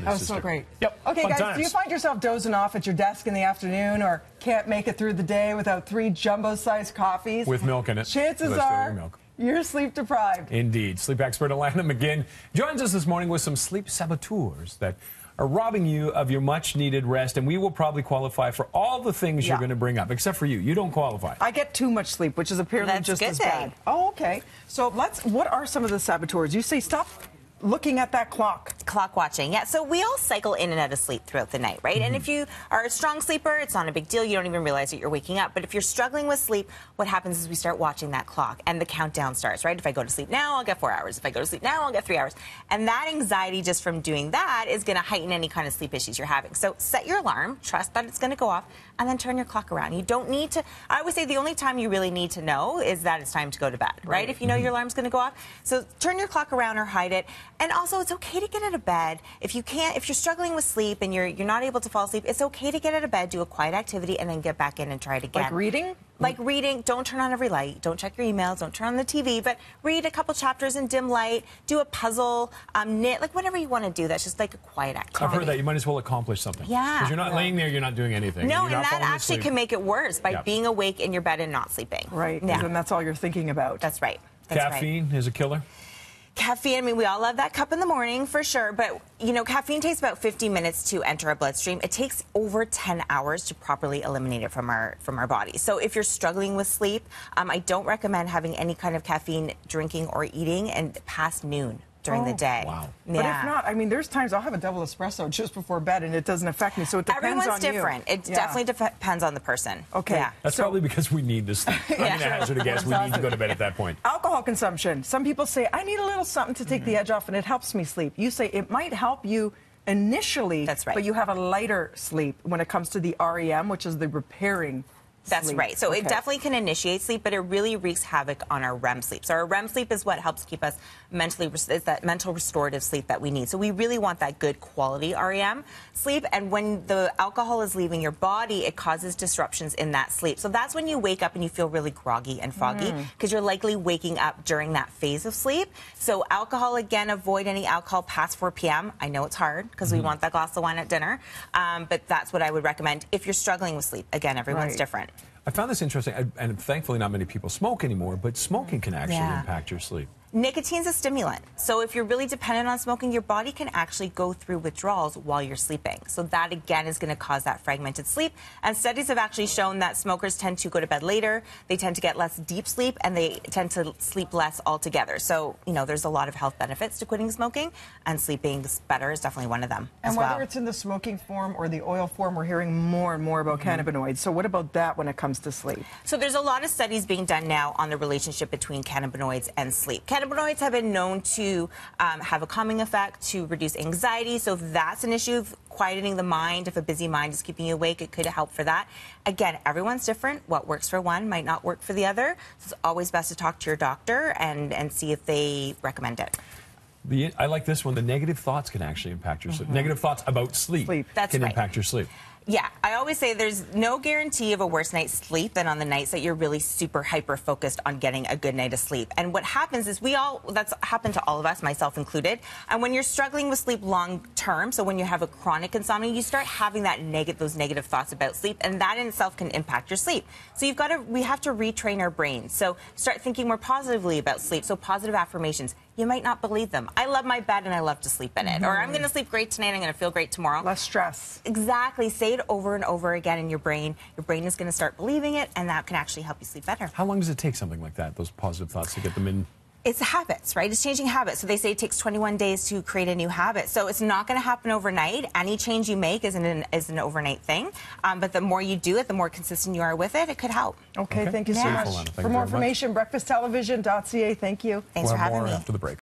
That was so great. Yep. Okay, Fun guys, times. do you find yourself dozing off at your desk in the afternoon or can't make it through the day without 3 jumbo-sized coffees? With milk in it. Chances Let's do your are milk. you're sleep deprived. Indeed. Sleep expert Alanna McGinn joins us this morning with some sleep saboteurs that are robbing you of your much-needed rest, and we will probably qualify for all the things you're going to bring up, except for you. You don't qualify. I get too much sleep, which is apparently just as bad. Oh, okay. So what are some of the saboteurs? You say stop looking at that clock. Clock watching, yeah. So we all cycle in and out of sleep throughout the night, right? And if you are a strong sleeper, it's not a big deal. You don't even realize that you're waking up. But if you're struggling with sleep, what happens is we start watching that clock and the countdown starts, right? If I go to sleep now, I'll get 4 hours. If I go to sleep now, I'll get 3 hours. And that anxiety just from doing that is going to heighten any kind of sleep issues you're having. So set your alarm, trust that it's going to go off, and then turn your clock around. You don't need to, I always say the only time you really need to know is that it's time to go to bed, right? If you know your alarm's going to go off. So turn your clock around or hide it. And also, it's okay to get out of bed. If you're struggling with sleep and you're not able to fall asleep, it's okay to get out of bed, do a quiet activity, and then get back in and try it again. Like reading? Like reading. Don't turn on every light. Don't check your emails. Don't turn on the TV. But read a couple chapters in dim light. Do a puzzle. Knit. Like whatever you want to do. That's just like a quiet activity. I've heard that. You might as well accomplish something. Yeah. Because you're not laying there, you're not doing anything. No, and that actually can make it worse by being awake in your bed and not sleeping. Right. Yeah. And that's all you're thinking about. That's right. Caffeine is a killer? Caffeine, I mean, we all love that cup in the morning for sure, but, you know, caffeine takes about 50 minutes to enter our bloodstream. It takes over 10 hours to properly eliminate it from our body. So if you're struggling with sleep, I don't recommend having any kind of caffeine drinking or eating and past noon during the day. Wow. But if not, I mean, there's times I'll have a double espresso just before bed and it doesn't affect me, so it depends on you. Everyone's different. It definitely depends on the person. Okay. Yeah. That's probably because we need to sleep. I'm going to hazard a guess. We need to go to bed at that point. Alcohol consumption. Some people say, I need a little something to take the edge off and it helps me sleep. You say it might help you initially, but you have a lighter sleep when it comes to the REM, which is the repairing That's sleep. right. So it definitely can initiate sleep, but it really wreaks havoc on our REM sleep. So our REM sleep is what helps keep us mentally, it's that mental restorative sleep that we need. So we really want that good quality REM sleep. And when the alcohol is leaving your body, it causes disruptions in that sleep. So that's when you wake up and you feel really groggy and foggy because you're likely waking up during that phase of sleep. So alcohol, again, avoid any alcohol past 4 p.m. I know it's hard because we want that glass of wine at dinner, but that's what I would recommend if you're struggling with sleep. Again, everyone's different. I found this interesting, and thankfully not many people smoke anymore, but smoking can actually impact your sleep. Nicotine's a stimulant. So if you're really dependent on smoking, your body can actually go through withdrawals while you're sleeping. So that, again, is going to cause that fragmented sleep. And studies have actually shown that smokers tend to go to bed later, they tend to get less deep sleep, and they tend to sleep less altogether. So, you know, there's a lot of health benefits to quitting smoking, and sleeping better is definitely one of them And whether it's in the smoking form or the oil form, we're hearing more and more about cannabinoids. So what about that when it comes to sleep? So there's a lot of studies being done now on the relationship between cannabinoids and sleep. Cannabinoids have been known to have a calming effect, to reduce anxiety. So if that's an issue of quietening the mind, if a busy mind is keeping you awake, it could help for that. Again, everyone's different. What works for one might not work for the other. So it's always best to talk to your doctor and see if they recommend it. I like this one. The negative thoughts can actually impact your sleep. Negative thoughts about sleep can impact your sleep. Yeah, I always say there's no guarantee of a worse night's sleep than on the nights that you're really super hyper-focused on getting a good night of sleep. And what happens is that's happened to all of us, myself included. And when you're struggling with sleep long-term, so when you have a chronic insomnia, you start having those negative thoughts about sleep, and that in itself can impact your sleep. So we have to retrain our brains. So start thinking more positively about sleep. So positive affirmations. You might not believe them. I love my bed and I love to sleep in it. Or I'm going to sleep great tonight, I'm going to feel great tomorrow. Less stress. Exactly. Say it over and over again in your brain. Your brain is going to start believing it, and that can actually help you sleep better. How long does it take something like that, those positive thoughts, to get them in? It's habits, right? It's changing habits. So they say it takes 21 days to create a new habit. So it's not going to happen overnight. Any change you make is an overnight thing. But the more you do it, the more consistent you are with it, it could help. Okay, thank you so much. For more information, breakfasttelevision.ca. Thank you. Thanks for having me. After the break.